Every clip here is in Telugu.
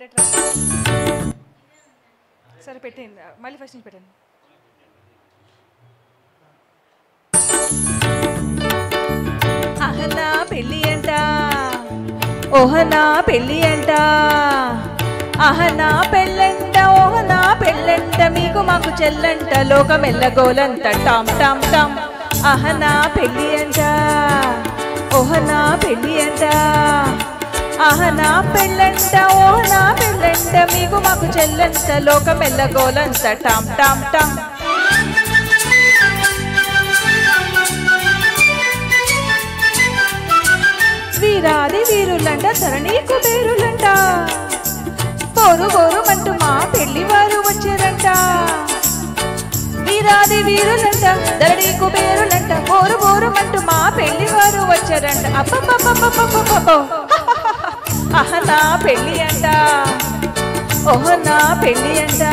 డైరెక్టర్ సరే పెట్టండి, మళ్ళీ ఫస్ట్ నుంచి పెట్టండి. అహనా పెళ్ళి అంట, ఓహనా పెళ్ళి అంట, అహనా పెళ్ళంట, ఓహనా పెళ్ళంట, మీకు మాకు చెల్లంట, లోకం ఎల్లగోలంట, టామ్ టామ్ టామ్. అహనా పెళ్ళి అంట, ఓహనా పెళ్ళి అంట, అహనా పెళ్ళంట, ఓహనా పెళ్ళంట, మీకు మాకు చెల్లంట, లోకం ఎల్లగోలంట, టామ్ టామ్ టామ్. వీరాది వీరులంట, ధరణి కుబేరులంట, గోరు గోరుమంటూ మా పెళ్లి వారు వచ్చారంట. వీరాది వీరులంట, ధరణి కుబేరులంట, గోరు గోరుమంటూ మా పెళ్లి వారు వచ్చారంట. అబ్బబ్బబ్బబ్బబ్బబ్బో అహనా పెళ్ళి అంట, ఓహనా పెళ్ళి అంట,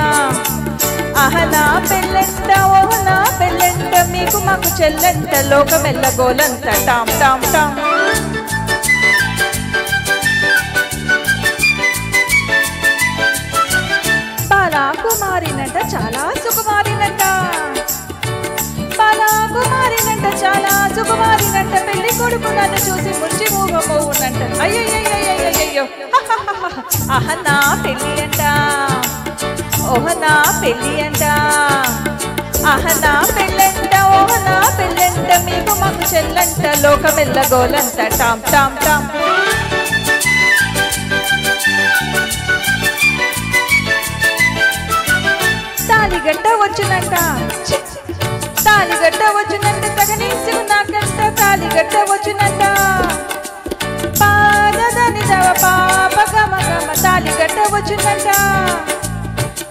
అహనా పెళ్ళంట, ఓహనా పెళ్ళంట, మీకు మాకు చెల్లంట, లోకం ఎల్లగోలంట, టామ్ టామ్ టామ్. బాలాకుమారినంట, చాలా సుకుమారినంట, బాలాకుమారినంట, చాలా సుకుమారినంట, పెళ్లి కొడుకు నన్ను చూసి ముచ్చి మూగమోవునంట. అయ్యయ్యయ్యయ్యయ్యో అహనా పెళ్ళి అంట, ఓహనా పెళ్ళి అంట, అహనా పెళ్ళంట, ఓహనా పెళ్ళంట, మీకు మాకు చెల్లంట, లోకం ఎల్లగోలంట, టామ్ టామ్ టామ్. తాలిగట్ట వచ్చినంట, తాలిగట్ట వచ్చినంట, తగనీసుకున్నాకంట, తాలిగట్ట వచ్చినంట, పాదని దవ పాప గమ గమ, తాలిగట్ట వచ్చినంట,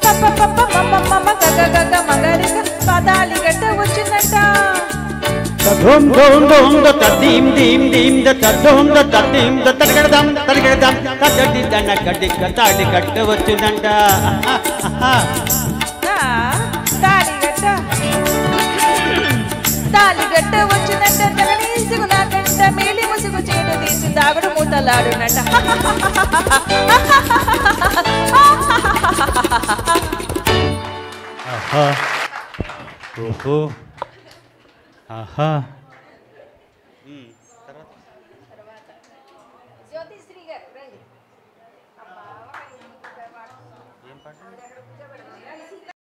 పప్ప పప్ప మమ్మ మమ్మ గగ గగ మగరిగ, తాలిగట్ట వచ్చినంట. తధోం దోం దోం ద తదీం దీం దీం ద తధోం ద తదీం ద తరగడదం తరగడదం తదడి దన కడిక తాడి కట్ట వచ్చునంట. తాలిగట్ట తాలిగట్ట వచ్చినంట, తగనీసుకు నాకంట, మేలి ముసుగు చేటు తీసి దాగుడు మూతలాడునంట. ఆహా ఓహో ఆహా